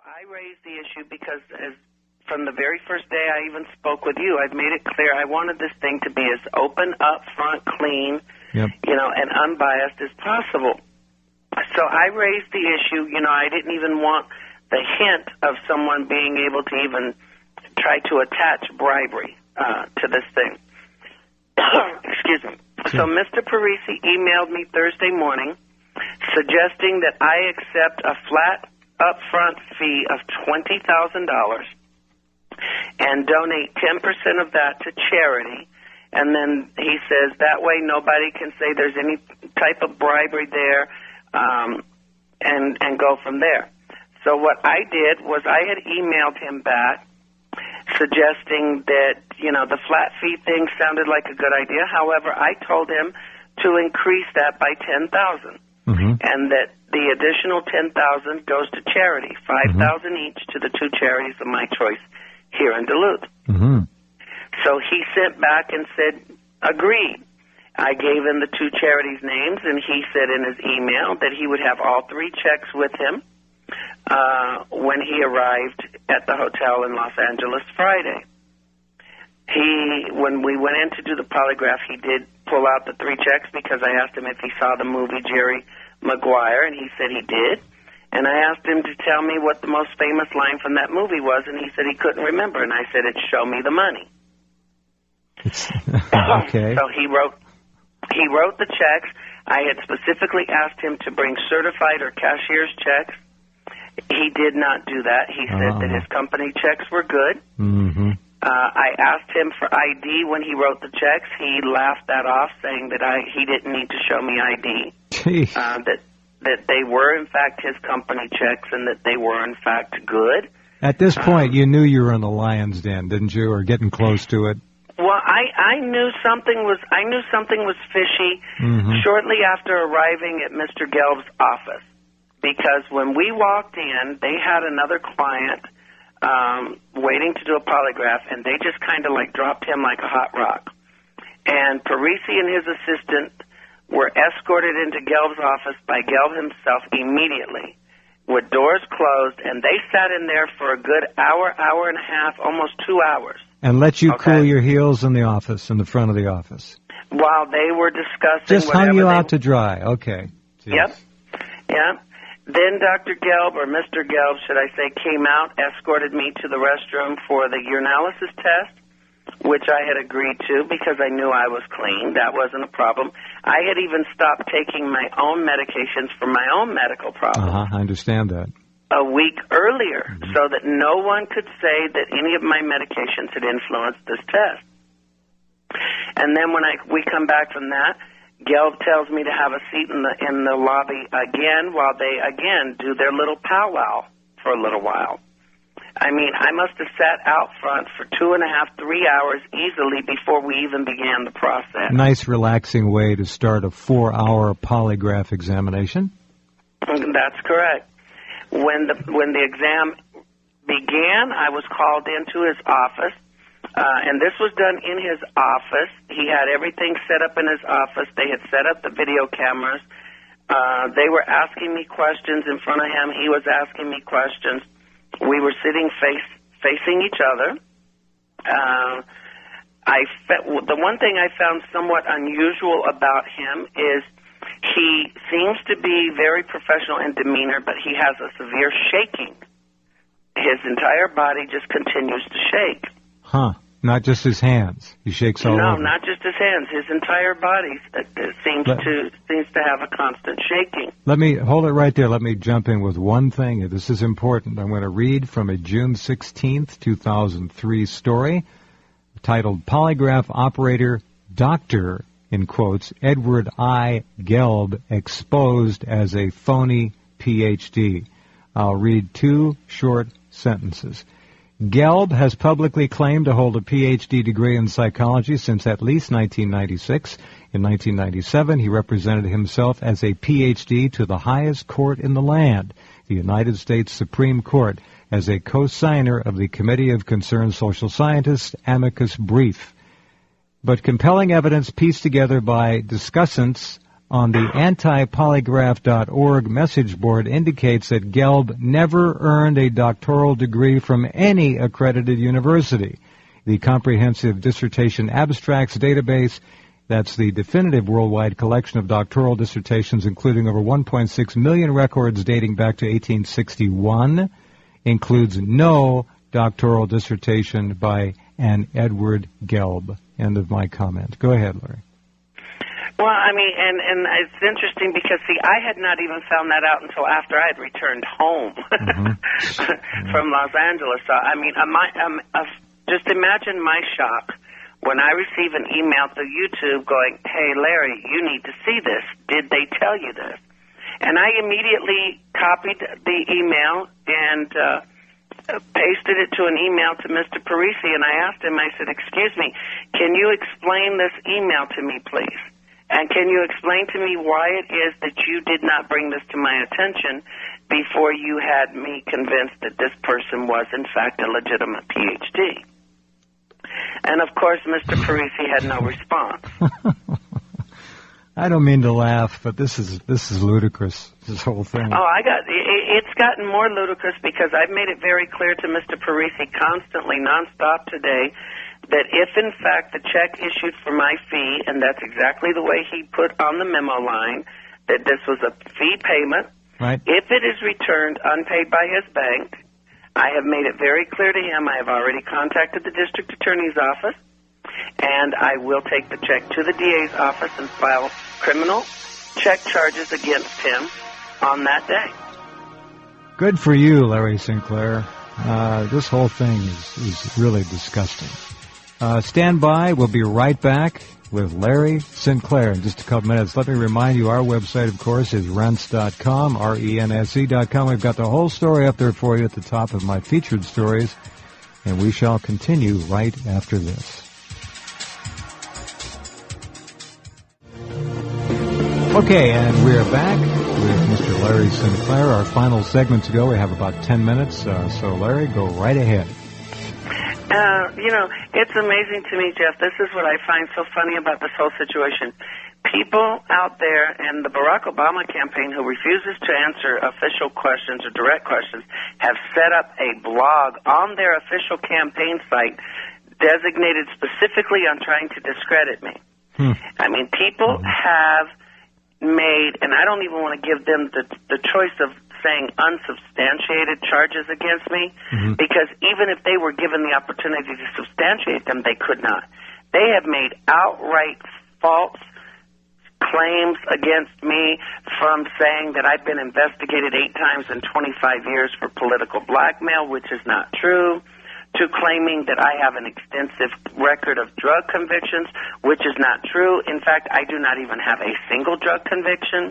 I raised the issue because from the very first day I even spoke with you, I've made it clear I wanted this thing to be as open, upfront, clean, and unbiased as possible. So I raised the issue. I didn't even want the hint of someone being able to even try to attach bribery to this thing. Excuse me. So Mr. Parisi emailed me Thursday morning suggesting that I accept a flat upfront fee of $20,000 and donate 10% of that to charity. And then he says that way nobody can say there's any type of bribery there, and go from there. So what I did was I had emailed him back suggesting that, the flat fee thing sounded like a good idea. However, I told him to increase that by $10,000, and that the additional $10,000 goes to charity, $5,000 each to the two charities of my choice here in Duluth. So he sent back and said, agreed. I gave him the two charities' names, and he said in his email that he would have all three checks with him when he arrived at the hotel in Los Angeles Friday. When we went in to do the polygraph, he did pull out the three checks because I asked him if he saw the movie Jerry Maguire, and he said he did. And I asked him to tell me what the most famous line from that movie was, and he said he couldn't remember. And I said, it's "Show me the money." Okay. So he wrote the checks. I had specifically asked him to bring certified or cashier's checks. He did not do that. He said that his company checks were good. I asked him for ID when he wrote the checks. He laughed that off, saying that he didn't need to show me ID. That they were, in fact, his company checks and that they were, in fact, good. At this point, you knew you were in the lion's den, didn't you, or getting close to it? Well, I knew something was fishy shortly after arriving at Mr. Gelb's office, because when we walked in, they had another client waiting to do a polygraph, and they just kind of dropped him like a hot rock. And Parisi and his assistant were escorted into Gelb's office by Gelb himself immediately, with doors closed, and they sat in there for a good hour, hour and a half, almost 2 hours. And let you cool your heels in the office, in the front of the office. While they were discussing just hung you out to dry. Okay. Jeez. Yep. Then Dr. Gelb, or Mr. Gelb, should I say, came out, escorted me to the restroom for the urinalysis test, which I had agreed to because I knew I was clean. That wasn't a problem. I had even stopped taking my own medications for my own medical problems. I understand that. A week earlier, so that no one could say that any of my medications had influenced this test. And then when we come back from that, Gelb tells me to have a seat in the lobby again while they again do their little powwow for a little while. I mean, I must have sat out front for 2.5, 3 hours easily before we even began the process. Nice, relaxing way to start a 4-hour polygraph examination. That's correct. When the exam began, I was called into his office, and this was done in his office. He had everything set up in his office. They had set up the video cameras. They were asking me questions in front of him. He was asking me questions. We were sitting facing each other. The one thing I found somewhat unusual about him is he seems to be very professional in demeanor, but he has a severe shaking. His entire body just continues to shake. Not just his hands. He shakes all over. No, not just his hands. His entire body seems to have a constant shaking. Let me hold it right there. Let me jump in with one thing. This is important. I'm going to read from a June 16th, 2003 story titled "Polygraph Operator Dr. in quotes, Edward I. Gelb exposed as a phony Ph.D. I'll read 2 short sentences. Gelb has publicly claimed to hold a Ph.D. degree in psychology since at least 1996. In 1997, he represented himself as a Ph.D. to the highest court in the land, the United States Supreme Court, as a co-signer of the Committee of Concerned Social Scientists amicus brief. But compelling evidence pieced together by discussants on the antipolygraph.org message board indicates that Gelb never earned a doctoral degree from any accredited university. The Comprehensive Dissertation Abstracts Database, that's the definitive worldwide collection of doctoral dissertations, including over 1.6 million records dating back to 1861, includes no doctoral dissertation by an Edward Gelb. End of my comment. Go ahead, Larry. Well, I mean, and it's interesting because, see, I had not even found that out until after I had returned home from Los Angeles. So, I mean, just imagine my shock when I receive an email through YouTube going, hey, Larry, you need to see this. Did they tell you this? And I immediately copied the email and pasted it to an email to Mr. Parisi, and I asked him, I said, excuse me, can you explain this email to me, please? And can you explain to me why it is that you did not bring this to my attention before you had me convinced that this person was, in fact, a legitimate PhD? And, of course, Mr. Parisi had no response. I don't mean to laugh, but this is ludicrous, this whole thing. Oh, it's gotten more ludicrous because I've made it very clear to Mr. Parisi constantly, nonstop today, that if, in fact, the check issued for my fee, and that's exactly the way he put on the memo line, that this was a fee payment, right. If it is returned unpaid by his bank, I have made it very clear to him. I have already contacted the district attorney's office, and I will take the check to the DA's office and file criminal check charges against him on that day. Good for you, Larry Sinclair. This whole thing is really disgusting. Stand by. We'll be right back with Larry Sinclair in just a couple minutes. Let me remind you, our website, of course, is rense.com, rense.com. We've got the whole story up there for you at the top of my featured stories, and we shall continue right after this. Okay, and we're back with Mr. Larry Sinclair. Our final segment to go. We have about 10 minutes, so Larry, go right ahead. It's amazing to me, Jeff. This is what I find so funny about this whole situation. People out there and the Barack Obama campaign who refuses to answer official questions or direct questions have set up a blog on their official campaign site designated specifically on trying to discredit me. I mean, people have made, and I don't even want to give them the choice of saying unsubstantiated charges against me, because even if they were given the opportunity to substantiate them, they could not. They have made outright false claims against me, from saying that I've been investigated 8 times in 25 years for political blackmail, which is not true, to claiming that I have an extensive record of drug convictions, which is not true. In fact, I do not even have a single drug conviction.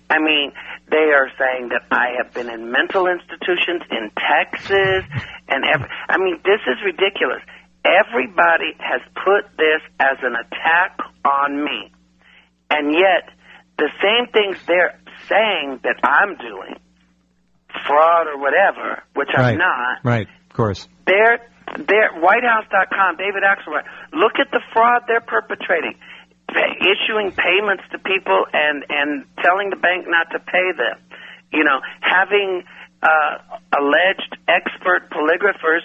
I mean, they are saying that I have been in mental institutions in Texas, and I mean, this is ridiculous. Everybody has put this as an attack on me, and yet the same things they're saying that I'm doing, fraud or whatever, which I'm not. Right, of course. They're WhiteHouse.com, David Axelrod. Look at the fraud they're perpetrating. Issuing payments to people and telling the bank not to pay them. Having alleged expert polygraphers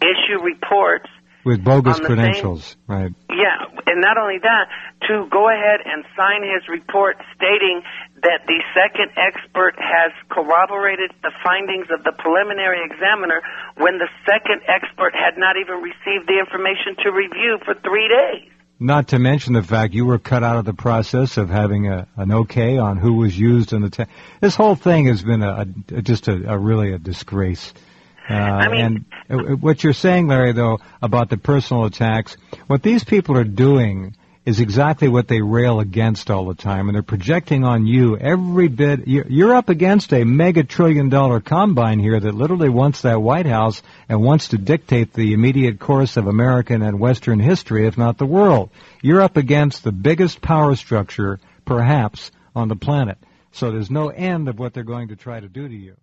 issue reports with bogus credentials, right? Yeah, and not only that, to go ahead and sign his report stating that the second expert has corroborated the findings of the preliminary examiner when the second expert had not even received the information to review for 3 days. Not to mention the fact you were cut out of the process of having an okay on who was used in the test. This whole thing has been really a disgrace. And what you're saying, Larry, though, about the personal attacks, what these people are doing is exactly what they rail against all the time, and they're projecting on you every bit. You're up against a mega-trillion-dollar combine here that literally wants that White House and wants to dictate the immediate course of American and Western history, if not the world. You're up against the biggest power structure, perhaps, on the planet. So there's no end of what they're going to try to do to you.